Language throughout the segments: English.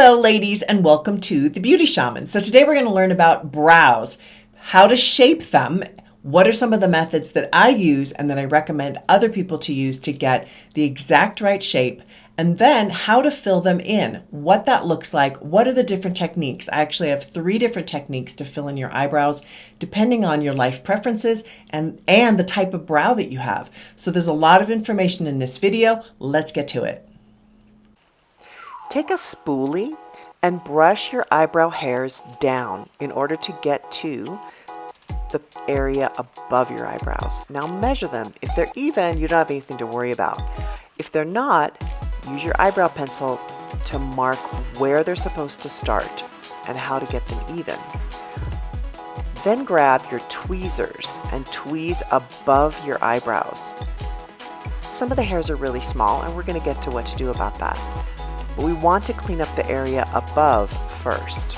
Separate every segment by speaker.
Speaker 1: Hello, ladies, and welcome to The Beauty Shaman. So today we're going to learn about brows, how to shape them, what are some of the methods that I use and that I recommend other people to use to get the exact right shape, and then how to fill them in, what that looks like, what are the different techniques. I actually have 3 different techniques to fill in your eyebrows, depending on your life preferences and the type of brow that you have. So there's a lot of information in this video. Let's get to it.
Speaker 2: Take a spoolie and brush your eyebrow hairs down in order to get to the area above your eyebrows. Now measure them. If they're even, you don't have anything to worry about. If they're not, use your eyebrow pencil to mark where they're supposed to start and how to get them even. Then grab your tweezers and tweeze above your eyebrows. Some of the hairs are really small, and we're going to get to what to do about that. But we want to clean up the area above first.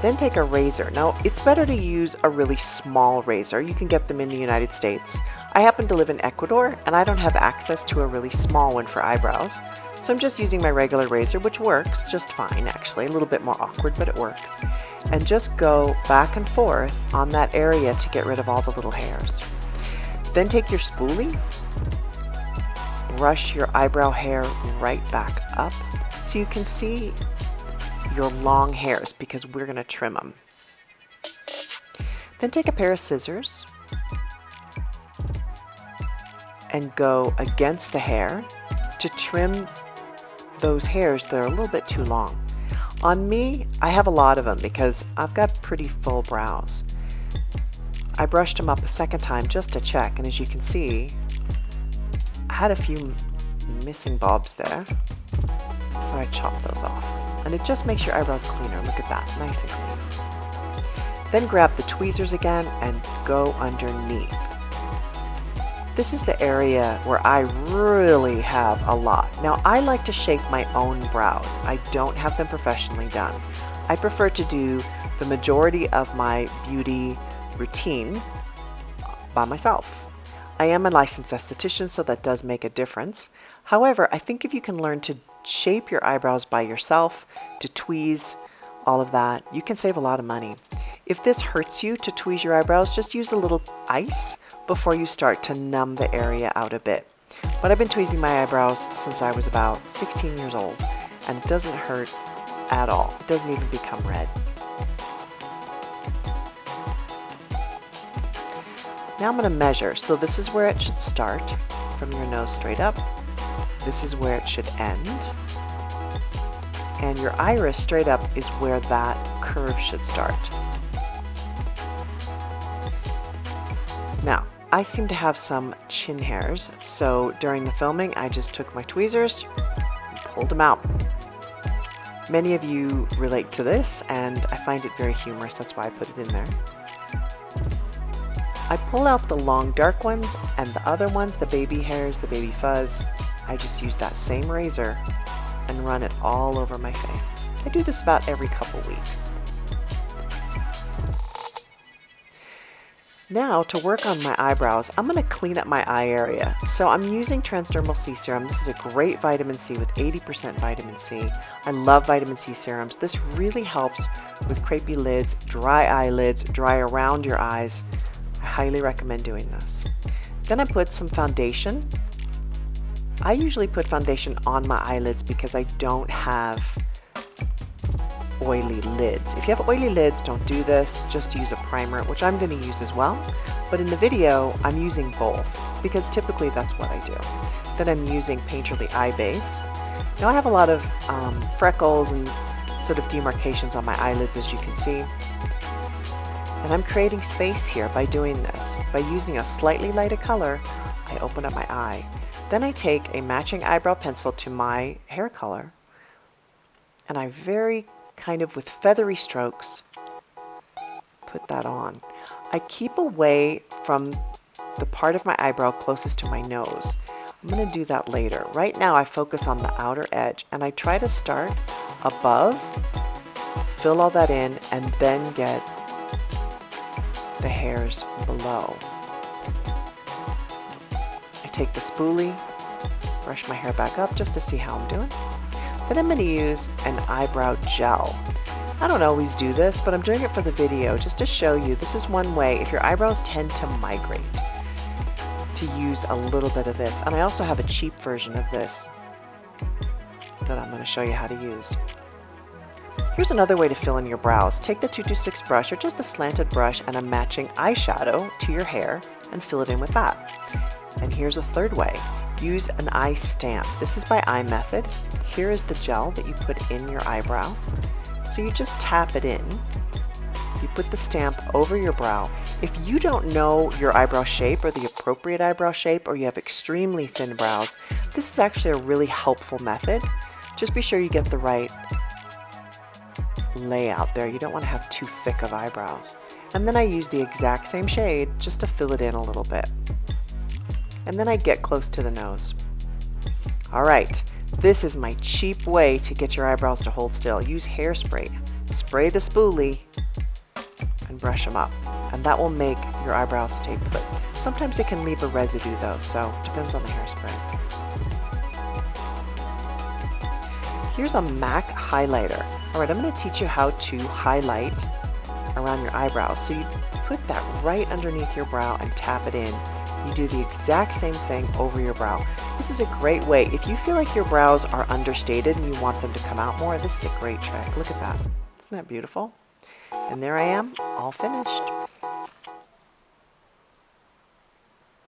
Speaker 2: Then take a razor. Now, it's better to use a really small razor. You can get them in the United States. I happen to live in Ecuador, and I don't have access to a really small one for eyebrows. So I'm just using my regular razor, which works just fine, actually. A little bit more awkward, but it works. And just go back and forth on that area to get rid of all the little hairs. Then take your spoolie, brush your eyebrow hair right back up so you can see your long hairs, because we're going to trim them. Then take a pair of scissors and go against the hair to trim those hairs that are a little bit too long. On me, I have a lot of them because I've got pretty full brows. I brushed them up a second time just to check, and as you can see, I had a few missing bobs there, so I chopped those off. And it just makes your eyebrows cleaner. Look at that, nice and clean. Then grab the tweezers again and go underneath. This is the area where I really have a lot. Now, I like to shape my own brows. I don't have them professionally done. I prefer to do the majority of my beauty routine by myself. I am a licensed esthetician, so that does make a difference. However, I think if you can learn to shape your eyebrows by yourself, to tweeze, all of that, you can save a lot of money. If this hurts you to tweeze your eyebrows, just use a little ice before you start to numb the area out a bit. But I've been tweezing my eyebrows since I was about 16 years old, and it doesn't hurt at all. It doesn't even become red. Now I'm going to measure. So this is where it should start, from your nose straight up. This is where it should end. And your iris straight up is where that curve should start. Now, I seem to have some chin hairs, so during the filming I just took my tweezers and pulled them out. Many of you relate to this, and I find it very humorous, that's why I put it in there. I pull out the long dark ones, and the other ones, the baby hairs, the baby fuzz, I just use that same razor and run it all over my face. I do this about every couple weeks. Now, to work on my eyebrows, I'm going to clean up my eye area. So I'm using transdermal C serum. This is a great vitamin C with 80% vitamin C. I love vitamin C serums. This really helps with crepey lids, dry eyelids, dry around your eyes. I highly recommend doing this. Then I put some foundation. I usually put foundation on my eyelids because I don't have oily lids. If you have oily lids, don't do this. Just use a primer, which I'm going to use as well. But in the video, I'm using both because typically that's what I do. Then I'm using Painterly Eye Base. Now I have a lot of freckles and sort of demarcations on my eyelids, as you can see. And I'm creating space here by doing this. By using a slightly lighter color, I open up my eye. Then I take a matching eyebrow pencil to my hair color, and I very kind of with feathery strokes put that on. I keep away from the part of my eyebrow closest to my nose. I'm going to do that later. Right now I focus on the outer edge, and I try to start above, fill all that in, and then get the hairs below. I take the spoolie Brush my hair back up just to see how I'm doing. Then I'm going to use an eyebrow gel. I don't always do this, but I'm doing it for the video just to show you this is one way if your eyebrows tend to migrate to use a little bit of this. And I also have a cheap version of this that I'm going to show you how to use. Here's another way to fill in your brows. Take the 226 brush or just a slanted brush and a matching eyeshadow to your hair and fill it in with that. And here's a third way. Use an eye stamp. This is by Eye Method. Here is the gel that you put in your eyebrow. So you just tap it in. You put the stamp over your brow. If you don't know your eyebrow shape or the appropriate eyebrow shape, or you have extremely thin brows, this is actually a really helpful method. Just be sure you get the right layout there. You don't want to have too thick of eyebrows. And then I use the exact same shade just to fill it in a little bit. And then I get close to the nose. All right, this is my cheap way to get your eyebrows to hold still. Use hairspray. Spray the spoolie and brush them up. And that will make your eyebrows stay put. Sometimes it can leave a residue though, so it depends on the hairspray. Here's a MAC highlighter. All right, I'm going to teach you how to highlight around your eyebrows. So you put that right underneath your brow and tap it in. You do the exact same thing over your brow. This is a great way. If you feel like your brows are understated and you want them to come out more, this is a great trick. Look at that. Isn't that beautiful? And there I am, all finished.